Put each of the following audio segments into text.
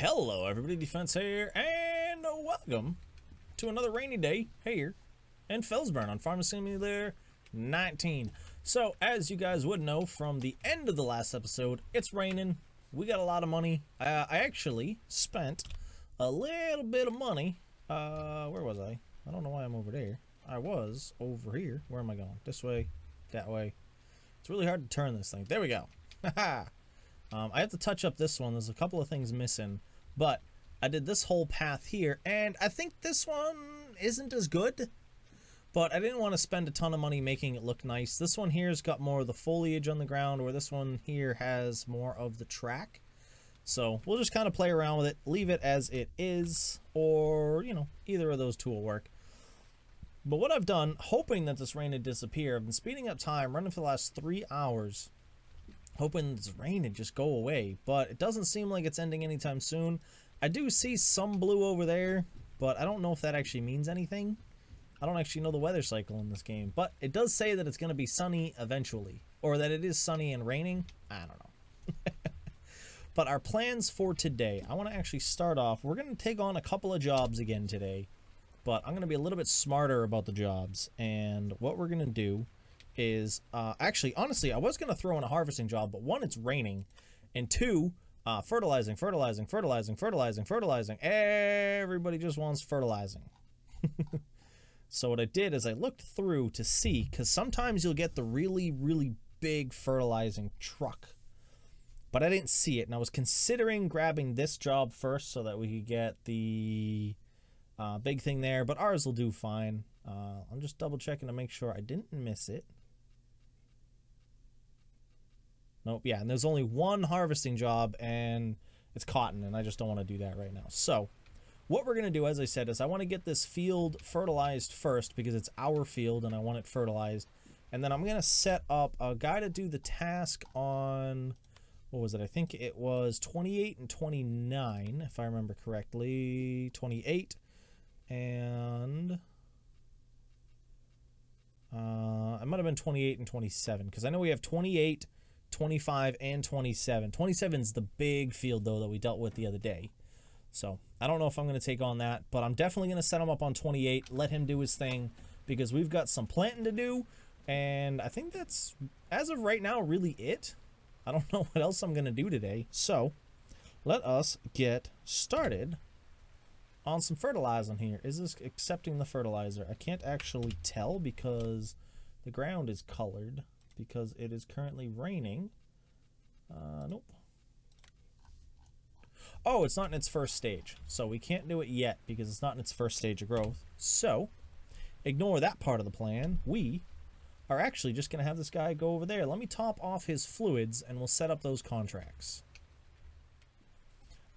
Hello everybody, Defense here, and welcome to another rainy day here in Felsburnn on Farming Simulator 19. So, as you guys would know from the end of the last episode, it's raining, we got a lot of money. I actually spent a little bit of money. Where was I? I don't know why I'm over there. I was over here. Where am I going? This way, that way. It's really hard to turn this thing. There we go. Haha. I have to touch up this one. There's a couple of things missing, but I did this whole path here, and I think this one isn't as good, but I didn't want to spend a ton of money making it look nice. This one here's got more of the foliage on the ground, where this one here has more of the track. So we'll just kind of play around with it, leave it as it is, or, you know, either of those two will work. But what I've done, hoping that this rain would disappear, I've been speeding up time, running for the last 3 hours, hoping this rain would just go away, but it doesn't seem like it's ending anytime soon. I do see some blue over there, but I don't know if that actually means anything. I don't actually know the weather cycle in this game, but it does say that it's going to be sunny eventually, or that it is sunny and raining. I don't know. But our plans for today, I want to actually start off, we're going to take on a couple of jobs again today, but I'm going to be a little bit smarter about the jobs, and what we're going to do is, actually, honestly, I was going to throw in a harvesting job, but one, it's raining, and two, fertilizing. Everybody just wants fertilizing. So what I did is I looked through to see, because sometimes you'll get the really, really big fertilizing truck, but I didn't see it, and I was considering grabbing this job first so that we could get the big thing there, but ours will do fine. I'm just double checking to make sure I didn't miss it. Nope, yeah, and there's only one harvesting job, and it's cotton, and I just don't want to do that right now. So, what we're going to do, as I said, is I want to get this field fertilized first, because it's our field, and I want it fertilized. And then I'm going to set up a guy to do the task on, what was it? I think it was 28 and 29, if I remember correctly. 28, and it might have been 28 and 27, because I know we have 28, 25, and 27. 27 is the big field, though, that we dealt with the other day. So, I don't know if I'm going to take on that, but I'm definitely going to set him up on 28, let him do his thing, because we've got some planting to do, and I think that's, as of right now, really it. I don't know what else I'm going to do today. So, let us get started on some fertilizing here. Is this accepting the fertilizer? I can't actually tell because the ground is colored, because it is currently raining. Nope. Oh, it's not in its first stage, so we can't do it yet because it's not in its first stage of growth. So, ignore that part of the plan. We are actually just going to have this guy go over there. Let me top off his fluids, and we'll set up those contracts.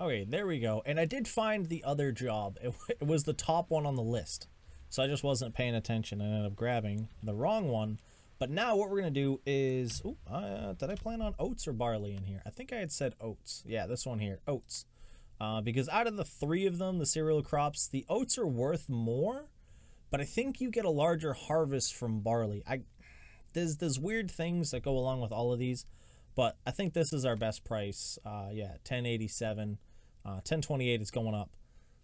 Okay, there we go. And I did find the other job. It was the top one on the list, so I just wasn't paying attention and ended up grabbing the wrong one. But now what we're going to do is... Ooh, did I plan on oats or barley in here? I think I had said oats. Yeah, this one here, oats. Because out of the three of them, the cereal crops, the oats are worth more, but I think you get a larger harvest from barley. There's weird things that go along with all of these, but I think this is our best price. Yeah, 1087, 1028 is going up.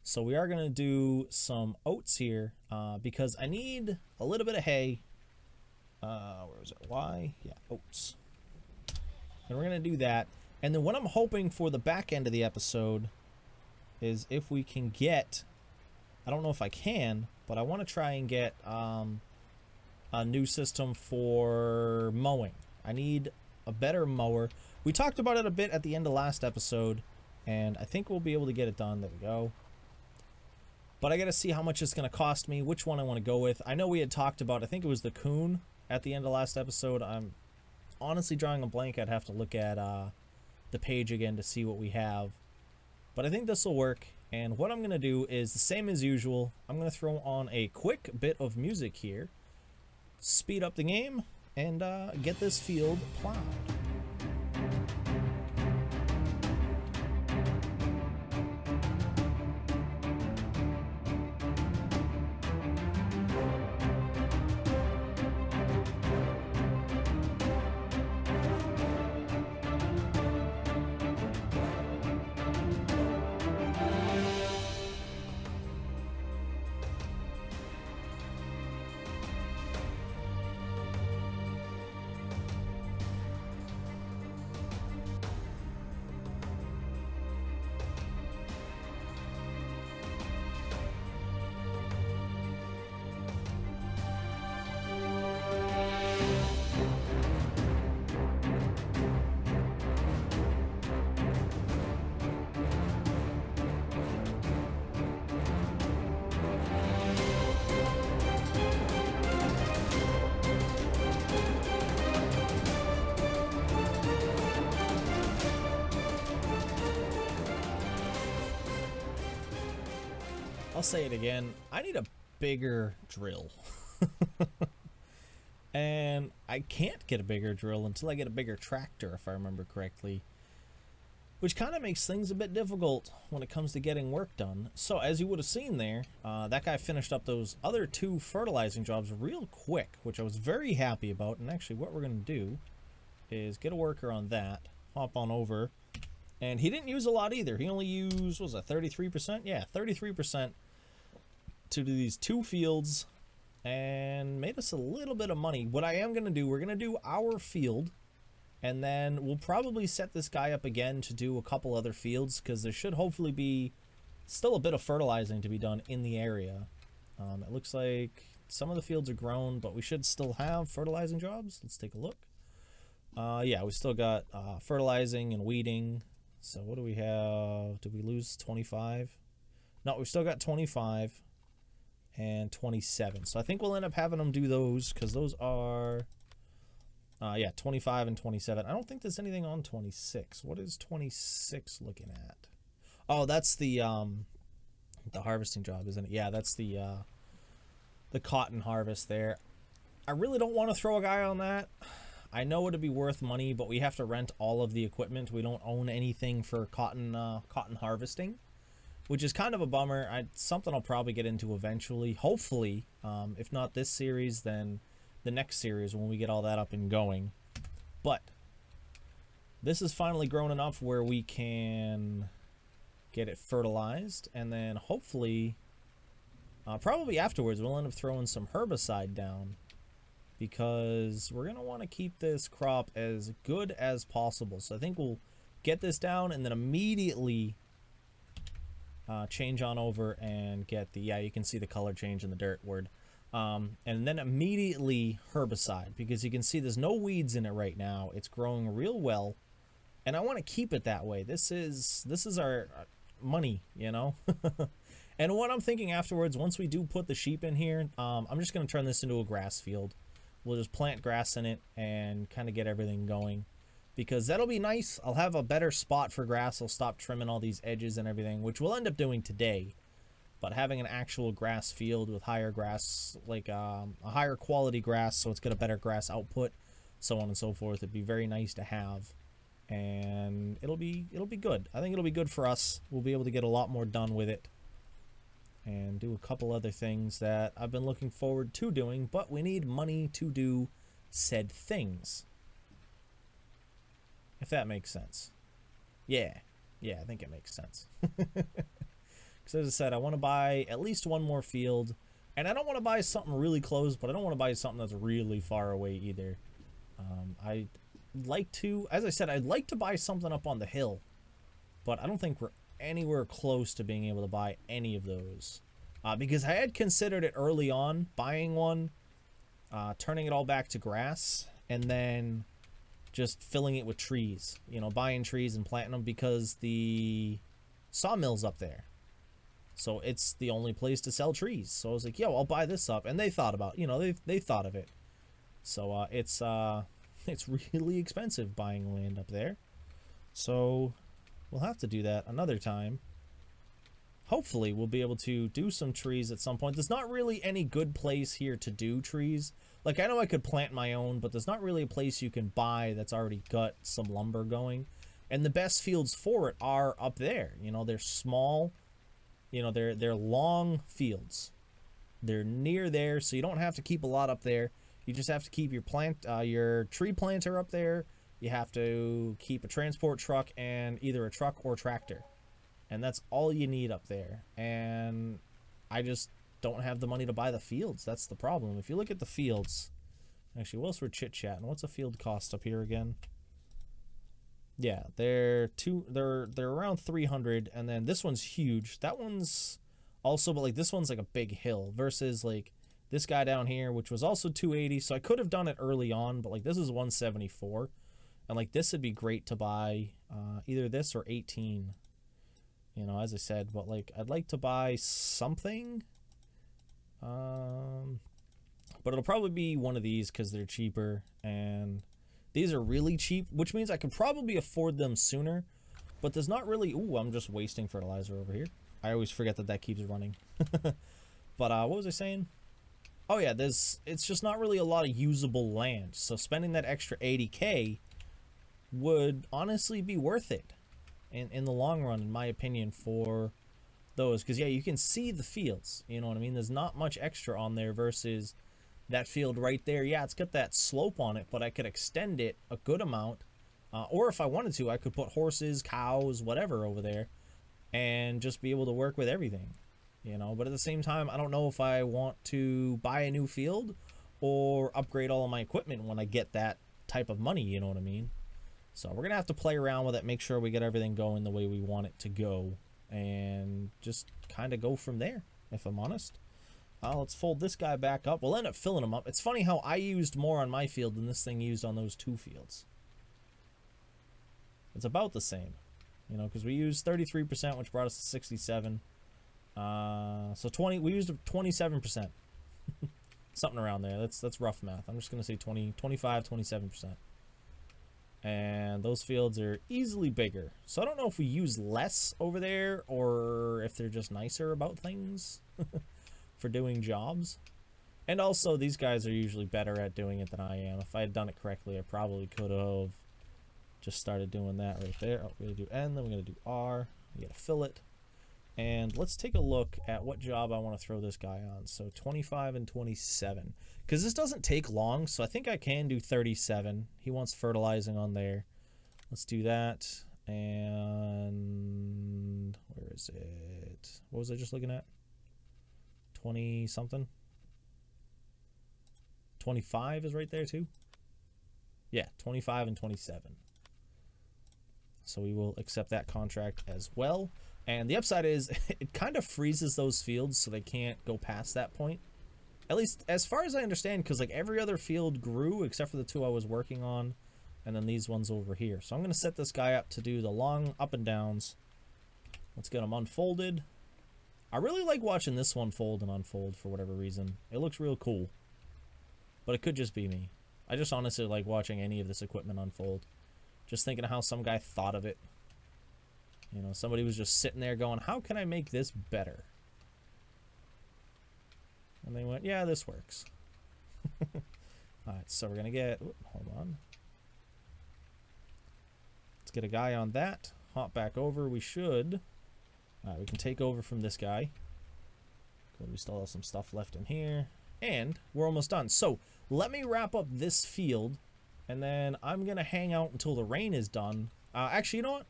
So we are going to do some oats here, because I need a little bit of hay. Where is it? Why? Yeah, oats. And we're going to do that. And then what I'm hoping for the back end of the episode is if we can get, I don't know if I can, but I want to try and get a new system for mowing. I need a better mower. We talked about it a bit at the end of last episode, and I think we'll be able to get it done. There we go. But I got to see how much it's going to cost me, which one I want to go with. I know we had talked about, I think it was the Coon at the end of last episode. I'm honestly drawing a blank. I'd have to look at the page again to see what we have. But I think this will work. And what I'm going to do is the same as usual. I'm going to throw on a quick bit of music here, speed up the game, and get this field plowed. I'll say it again. I need a bigger drill. And I can't get a bigger drill until I get a bigger tractor, if I remember correctly. Which kind of makes things a bit difficult when it comes to getting work done. So, as you would have seen there, that guy finished up those other 2 fertilizing jobs real quick, which I was very happy about. And actually, what we're going to do is get a worker on that, hop on over. And he didn't use a lot either. He only used, what was that, 33%? Yeah, 33% to do these 2 fields and made us a little bit of money. What I am going to do, we're going to do our field, and then we'll probably set this guy up again to do a couple other fields, because there should hopefully be still a bit of fertilizing to be done in the area. It looks like some of the fields are grown, but we should still have fertilizing jobs. Let's take a look. Yeah, we still got fertilizing and weeding. So what do we have? Did we lose 25? No, we've still got 25 and 27. So I think we'll end up having them do those, because those are, yeah, 25 and 27. I don't think there's anything on 26. What is 26 looking at? Oh, that's the harvesting job, isn't it? Yeah, that's the cotton harvest there. I really don't want to throw a guy on that. I know it'd be worth money, but we have to rent all of the equipment. We don't own anything for cotton harvesting, which is kind of a bummer. Something I'll probably get into eventually. Hopefully, if not this series, then the next series when we get all that up and going. But this is finally grown enough where we can get it fertilized, and then hopefully, probably afterwards, we'll end up throwing some herbicide down, because we're going to want to keep this crop as good as possible. So I think we'll get this down and then immediately change on over and get the, yeah, you can see the color change in the dirt word. And then immediately herbicide, because you can see there's no weeds in it right now. It's growing real well, and I want to keep it that way. This is our money, you know. And what I'm thinking afterwards, once we do put the sheep in here, I'm just going to turn this into a grass field. We'll just plant grass in it and kind of get everything going, because that'll be nice. I'll have a better spot for grass. I'll stop trimming all these edges and everything, which we'll end up doing today. But having an actual grass field with higher grass, like a higher quality grass, so it's got a better grass output, so on and so forth, it'd be very nice to have. And it'll be good. I think it'll be good for us. We'll be able to get a lot more done with it and do a couple other things that I've been looking forward to doing, but we need money to do said things. If that makes sense. Yeah, I think it makes sense. Because as I said, I want to buy at least one more field, and I don't want to buy something really close, but I don't want to buy something that's really far away either. I'd like to, as I said, I'd like to buy something up on the hill, but I don't think we're anywhere close to being able to buy any of those, because I had considered it early on, buying one, turning it all back to grass, and then just filling it with trees, you know, buying trees and planting them, because the sawmill's up there, so it's the only place to sell trees. So I was like, yo, I'll buy this up, and they thought about, you know, they thought of it. So it's really expensive buying land up there, so we'll have to do that another time. Hopefully we'll be able to do some trees at some point. There's not really any good place here to do trees. Like, I know I could plant my own, but there's not really a place you can buy that's already got some lumber going. And the best fields for it are up there. You know, they're small. You know, they're long fields. They're near there, so you don't have to keep a lot up there. You just have to keep your tree planter up there. You have to keep a transport truck and either a truck or tractor. And that's all you need up there. And I just don't have the money to buy the fields. That's the problem. If you look at the fields, actually, whilst we're chit-chatting, what's a field cost up here again? Yeah, they're around 300, and then this one's huge. That one's also, but like this one's like a big hill versus like this guy down here, which was also 280. So I could have done it early on, but like this is 174. And like this would be great to buy either this or 18. You know, as I said, but like I'd like to buy something. But it'll probably be one of these because they're cheaper, and these are really cheap, which means I could probably afford them sooner. But there's not really, ooh, I'm just wasting fertilizer over here. I always forget that that keeps running. But what was I saying? Oh yeah, it's just not really a lot of usable land. So spending that extra 80K would honestly be worth it in the long run, in my opinion, for those. Because yeah, you can see the fields, you know what I mean? There's not much extra on there versus that field right there. Yeah, it's got that slope on it, but I could extend it a good amount. Or if I wanted to, I could put horses, cows, whatever over there and just be able to work with everything, you know. But at the same time, I don't know if I want to buy a new field or upgrade all of my equipment when I get that type of money, you know what I mean? So we're gonna have to play around with it, make sure we get everything going the way we want it to go, and just kind of go from there, if I'm honest. Let's fold this guy back up. We'll end up filling him up. It's funny how I used more on my field than this thing used on those two fields. It's about the same, you know, because we used 33%, which brought us to 67. So 20, we used 27%. Something around there. That's rough math. I'm just going to say 25, 27%. And those fields are easily bigger. So I don't know if we use less over there or if they're just nicer about things for doing jobs. And also, these guys are usually better at doing it than I am. If I had done it correctly, I probably could have just started doing that right there. Oh, we're going to do N, then we're going to do R. We got to fill it. And let's take a look at what job I want to throw this guy on. So 25 and 27. Because this doesn't take long, so I think I can do 37. He wants fertilizing on there. Let's do that. And where is it? What was I just looking at? 20 something? 25 is right there too? Yeah, 25 and 27. So we will accept that contract as well. And the upside is it kind of freezes those fields so they can't go past that point. At least as far as I understand, because like every other field grew except for the two I was working on, and then these ones over here. So I'm going to set this guy up to do the long up and downs. Let's get them unfolded. I really like watching this one fold and unfold for whatever reason. It looks real cool. But it could just be me. I just honestly like watching any of this equipment unfold. Just thinking of how some guy thought of it. You know, somebody was just sitting there going, how can I make this better? And they went, yeah, this works. Alright, so we're going to get, hold on. Let's get a guy on that. Hop back over. We should. Alright, we can take over from this guy. Good, we still have some stuff left in here. And we're almost done. So let me wrap up this field. And then I'm going to hang out until the rain is done. Actually, you know what?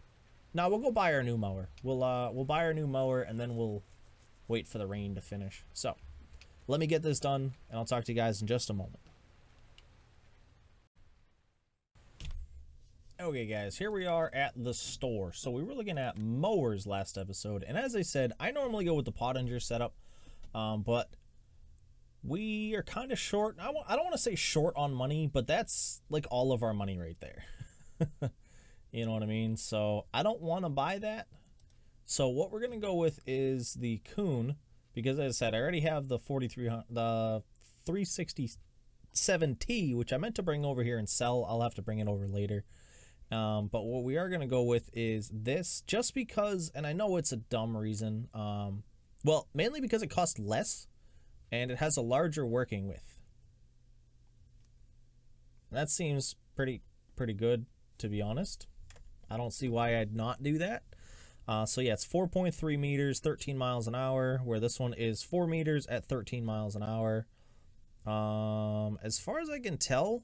No, we'll go buy our new mower. We'll buy our new mower and then we'll wait for the rain to finish. So let me get this done and I'll talk to you guys in just a moment. Okay guys, here we are at the store. So we were looking at mowers last episode, and as I said, I normally go with the Pottinger setup, but we are kind of short. I don't want to say short on money, but that's like all of our money right there. You know what I mean? So I don't want to buy that. So what we're going to go with is the Kuhn, because as I said, I already have the 367T, which I meant to bring over here and sell. I'll have to bring it over later. But what we are going to go with is this, just because, and I know it's a dumb reason, well, mainly because it costs less and it has a larger working width. That seems pretty good, to be honest. I don't see why I'd not do that. So yeah, it's 4.3 meters, 13 miles an hour, where this one is 4 meters at 13 miles an hour. As far as I can tell,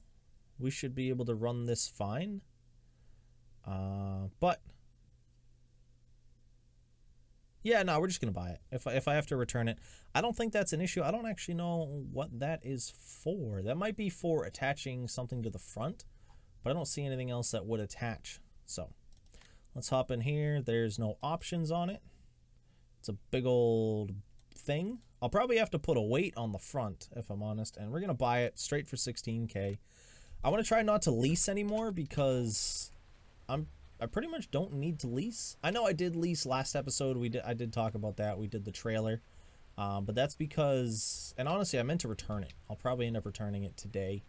we should be able to run this fine. But yeah, no, we're just gonna buy it. If I have to return it, I don't think that's an issue. I don't actually know what that is for. That might be for attaching something to the front, but I don't see anything else that would attach. So let's hop in here. There's no options on it. It's a big old thing. I'll probably have to put a weight on the front, if I'm honest, and we're gonna buy it straight for 16K. I want to try not to lease anymore because I pretty much don't need to lease. I know I did lease last episode. I did talk about that. We did the trailer, but that's because, and honestly, I meant to return it. I'll probably end up returning it today,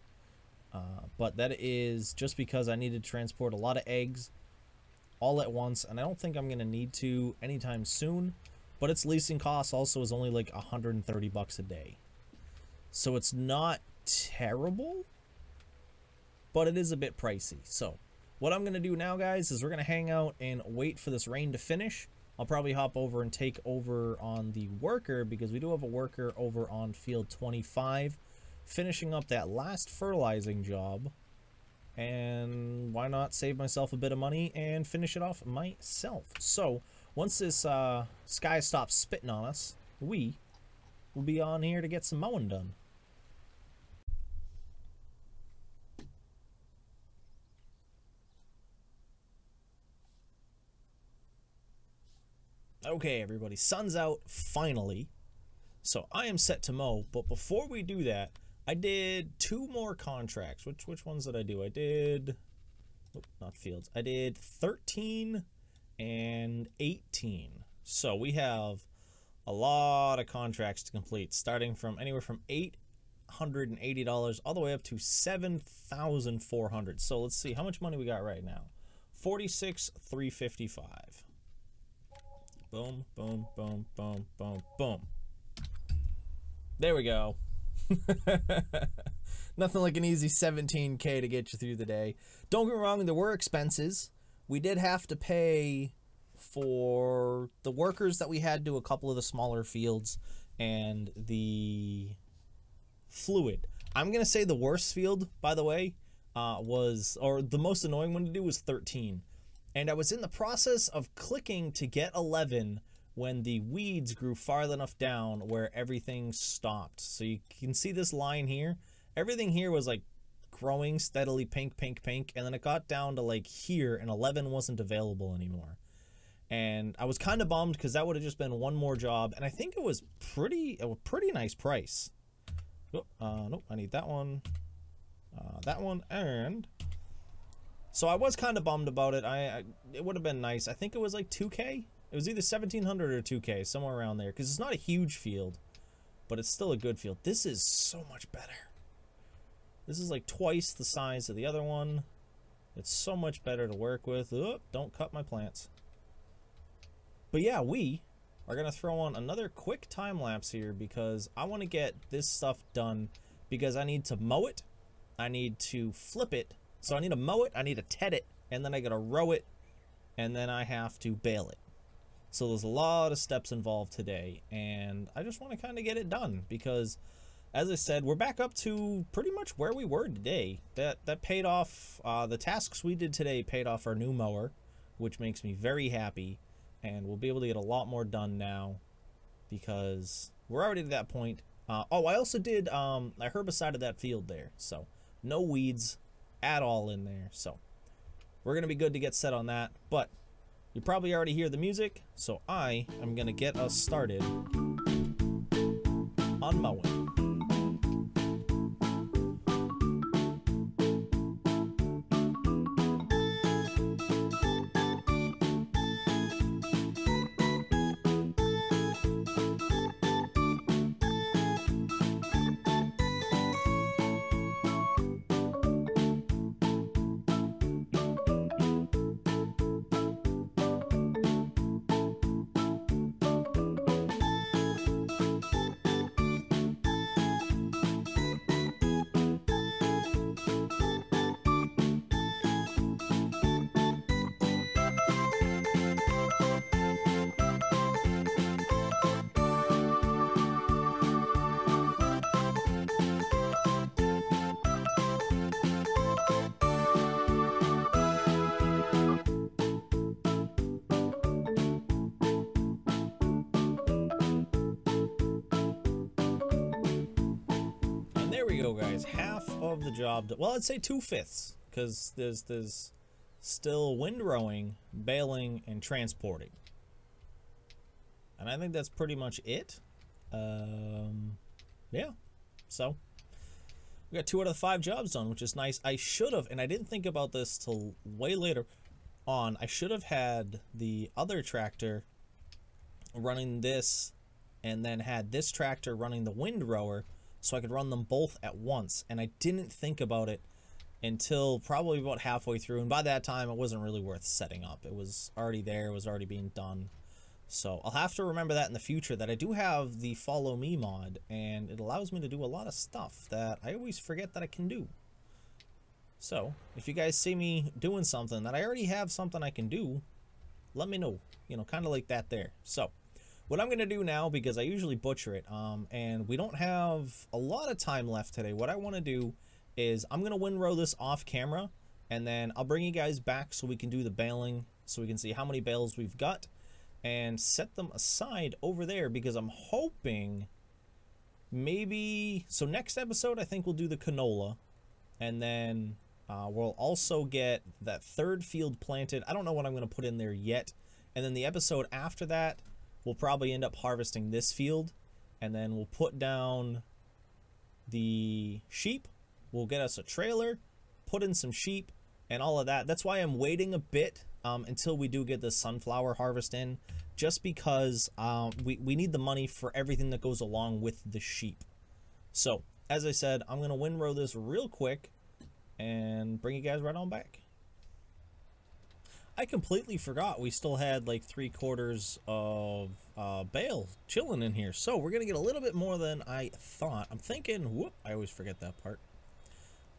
but that is just because I needed to transport a lot of eggs all at once, and I don't think I'm gonna need to anytime soon. but its leasing cost also is only like 130 bucks a day. So it's not terrible, but it is a bit pricey. So what I'm going to do now, guys, is we're going to hang out and wait for this rain to finish. I'll probably hop over and take over on the worker, because we do have a worker over on field 25 finishing up that last fertilizing job. And why not save myself a bit of money and finish it off myself? So once this sky stops spitting on us, we will be on here to get some mowing done. Okay, everybody, sun's out finally, so I am set to mow. But before we do that, I did 2 more contracts. Which ones did I do? I did, oh, not fields. I did 13 and 18. So we have a lot of contracts to complete, starting from anywhere from $880 all the way up to $7,400. So let's see how much money we got right now. $46,355. Boom, boom, boom, boom, boom, boom. There we go. Nothing like an easy 17K to get you through the day. Don't get me wrong, there were expenses. We did have to pay for the workers that we had to a couple of the smaller fields and the fluid. I'm going to say the worst field, by the way, or the most annoying one to do was 13. And I was in the process of clicking to get 11 when the weeds grew far enough down where everything stopped. So you can see this line here. Everything here was like growing steadily pink, pink, pink. And then it got down to like here and 11 wasn't available anymore. And I was kind of bummed because that would have just been one more job. And I think it was a pretty nice price. Oh, nope, I need that one, and... So I was kind of bummed about it. It would have been nice. I think it was like 2K. It was either 1,700 or 2K, somewhere around there. Because it's not a huge field, but it's still a good field. This is so much better. This is like twice the size of the other one. It's so much better to work with. Oh, don't cut my plants. But yeah, we are going to throw on another quick time lapse here because I want to get this stuff done because I need to mow it. I need to flip it. So I need to mow it, I need to ted it, and then I gotta row it, and then I have to bale it. So there's a lot of steps involved today, and I just want to kind of get it done because, as I said, we're back up to pretty much where we were today. That paid off, the tasks we did today paid off our new mower, which makes me very happy, and we'll be able to get a lot more done now because we're already to that point. Oh, I also did, I herbicided that field there, so no weeds at all in there, so we're gonna be good to get set on that. But you probably already hear the music, so I am gonna get us started on mowing. Guys, half of the job, well, I'd say 2/5, because there's still windrowing, baling, and transporting, and I think that's pretty much it. Yeah, so we got 2 out of the 5 jobs done, which is nice. I should have, and I didn't think about this till way later on, I should have had the other tractor running this and then had this tractor running the windrower so I could run them both at once, and I didn't think about it until probably about halfway through, and by that time it wasn't really worth setting up. It was already there, it was already being done. So I'll have to remember that in the future, that I do have the follow me mod, and it allows me to do a lot of stuff that I always forget that I can do. So if you guys see me doing something that I already have something I can do, let me know, you know, kind of like that there. So what I'm going to do now, because I usually butcher it, and we don't have a lot of time left today, what I want to do is I'm going to windrow this off camera, and then I'll bring you guys back so we can do the baling, so we can see how many bales we've got, and set them aside over there, because I'm hoping maybe, so next episode I think we'll do the canola, and then we'll also get that third field planted. I don't know what I'm going to put in there yet, and then the episode after that we'll probably end up harvesting this field, and then we'll put down the sheep. We'll get us a trailer, put in some sheep, and all of that. That's why I'm waiting a bit until we do get the sunflower harvest in, just because we need the money for everything that goes along with the sheep. So as I said, I'm gonna windrow this real quick and bring you guys right on back. I completely forgot we still had like 3/4 of bale chilling in here, so we're gonna get a little bit more than I thought. I'm thinking, whoop, I always forget that part.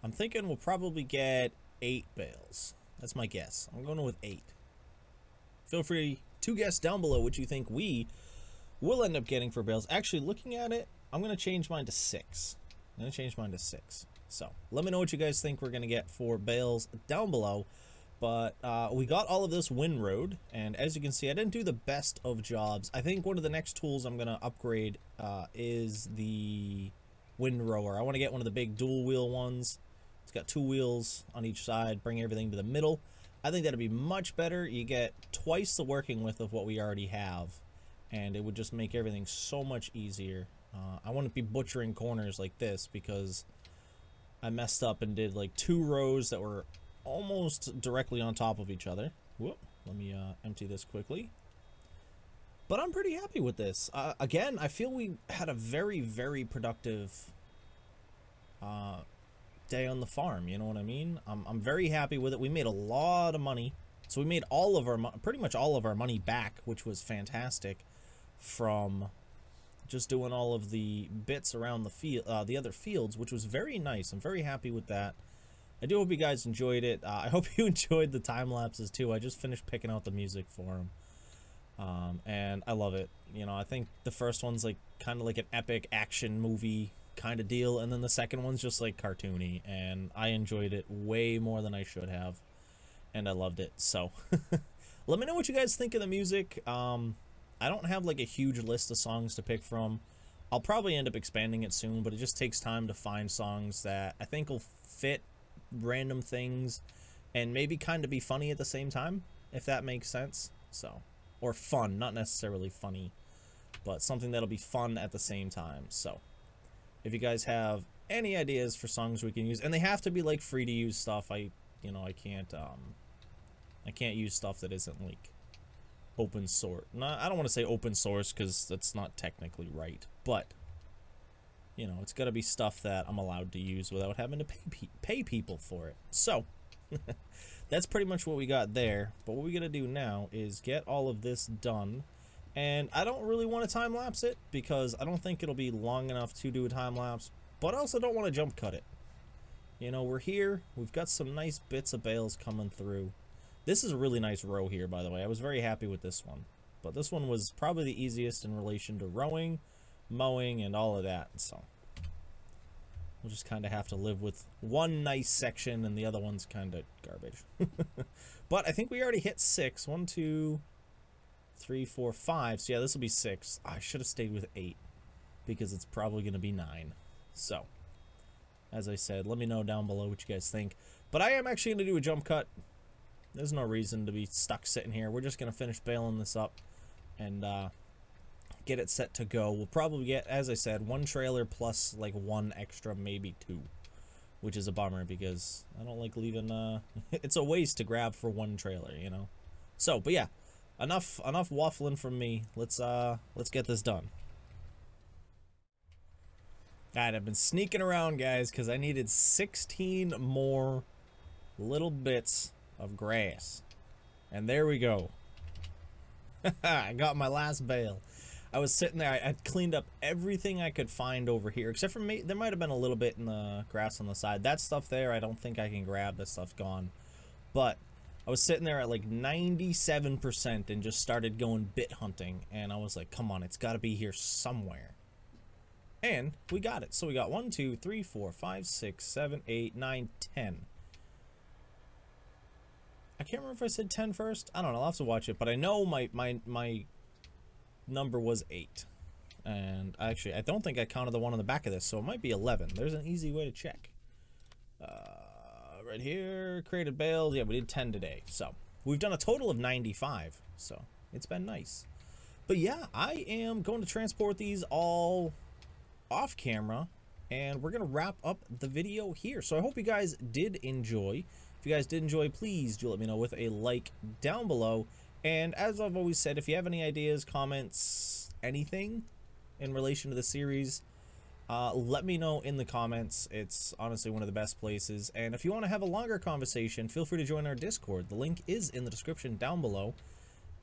I'm thinking we'll probably get 8 bales. That's my guess. I'm going with 8. Feel free to guess down below what you think we will end up getting for bales. Actually, looking at it, I'm going to change mine to 6. I'm going to change mine to 6. So let me know what you guys think we're going to get for bales down below. But we got all of this windrowed, and as you can see, I didn't do the best of jobs. I think one of the next tools I'm going to upgrade is the windrower. I want to get one of the big dual wheel ones. It's got 2 wheels on each side, bring everything to the middle. I think that'd be much better. You get twice the working width of what we already have, and it would just make everything so much easier. I wouldn't be butchering corners like this, because I messed up and did like 2 rows that were almost directly on top of each other. Whoop, let me empty this quickly. But I'm pretty happy with this. Again, I feel we had a very, very productive day on the farm, you know what I mean? I'm very happy with it. We made a lot of money, so we made all of our pretty much all of our money back, which was fantastic, from just doing all of the bits around the field, the other fields, which was very nice. I'm very happy with that. I do hope you guys enjoyed it. I hope you enjoyed the time lapses too. I just finished picking out the music for them, and I love it. You know, I think the first one's like kind of like an epic action movie kind of deal, and then the second one's just like cartoony, and I enjoyed it way more than I should have, and I loved it. So let me know what you guys think of the music. I don't have like a huge list of songs to pick from. I'll probably end up expanding it soon, but it just takes time to find songs that I think will fit random things and maybe kind of be funny at the same time, if that makes sense. So, or fun, not necessarily funny, but something that'll be fun at the same time. So if you guys have any ideas for songs we can use, and they have to be like free to use stuff. I can't use stuff that isn't like open source. No, I don't want to say open source, because that's not technically right, but you know, it's got to be stuff that I'm allowed to use without having to pay people for it. So that's pretty much what we got there. But what we're gonna do now is get all of this done. And I don't really want to time-lapse it, because I don't think it'll be long enough to do a time-lapse, but I also don't want to jump cut it. You know, we're here. We've got some nice bits of bales coming through. This is a really nice row here, by the way. I was very happy with this one. But this one was probably the easiest in relation to rowing, mowing, and all of that. So we'll just kind of have to live with one nice section, and the other one's kind of garbage. But I think we already hit 6. 1, 2... 3, 4, 5. So yeah, this will be 6. I should have stayed with 8, because it's probably going to be 9. So as I said, let me know down below what you guys think. But I am actually going to do a jump cut. There's no reason to be stuck sitting here. We're just going to finish baling this up and get it set to go. We'll probably get, as I said, 1 trailer plus like 1 extra, maybe 2, which is a bummer, because I don't like leaving it's a waste to grab for 1 trailer, you know. So, but yeah, enough waffling from me. Let's get this done. Alright, I've been sneaking around, guys, because I needed 16 more little bits of grass, and there we go. I got my last bale. I was sitting there. I cleaned up everything I could find over here, except for me. There might have been a little bit in the grass on the side. That stuff there, I don't think I can grab. That stuff's gone. But I was sitting there at like 97% and just started going bit hunting. And I was like, come on, it's got to be here somewhere. And we got it. So we got 1, 2, 3, 4, 5, 6, 7, 8, 9, 10. I can't remember if I said 10 first. I don't know. I'll have to watch it. But I know my number was 8. And actually, I don't think I counted the one on the back of this. So it might be 11. There's an easy way to check. Right here, created bales. Yeah, we did 10 today. So we've done a total of 95. So it's been nice. But yeah, I am going to transport these all off camera. And we're going to wrap up the video here. So I hope you guys did enjoy. If you guys did enjoy, please do let me know with a like down below. And as I've always said, if you have any ideas, comments, anything in relation to the series, let me know in the comments. It's honestly one of the best places. And if you want to have a longer conversation, feel free to join our Discord. The link is in the description down below.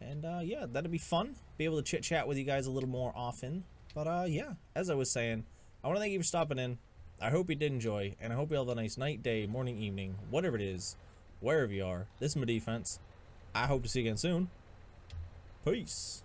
And yeah, that'd be fun. Be able to chit chat with you guys a little more often. But yeah, as I was saying, I want to thank you for stopping in. I hope you did enjoy, and I hope you have a nice night, day, morning, evening, whatever it is, wherever you are. This is my defense. I hope to see you again soon. Peace.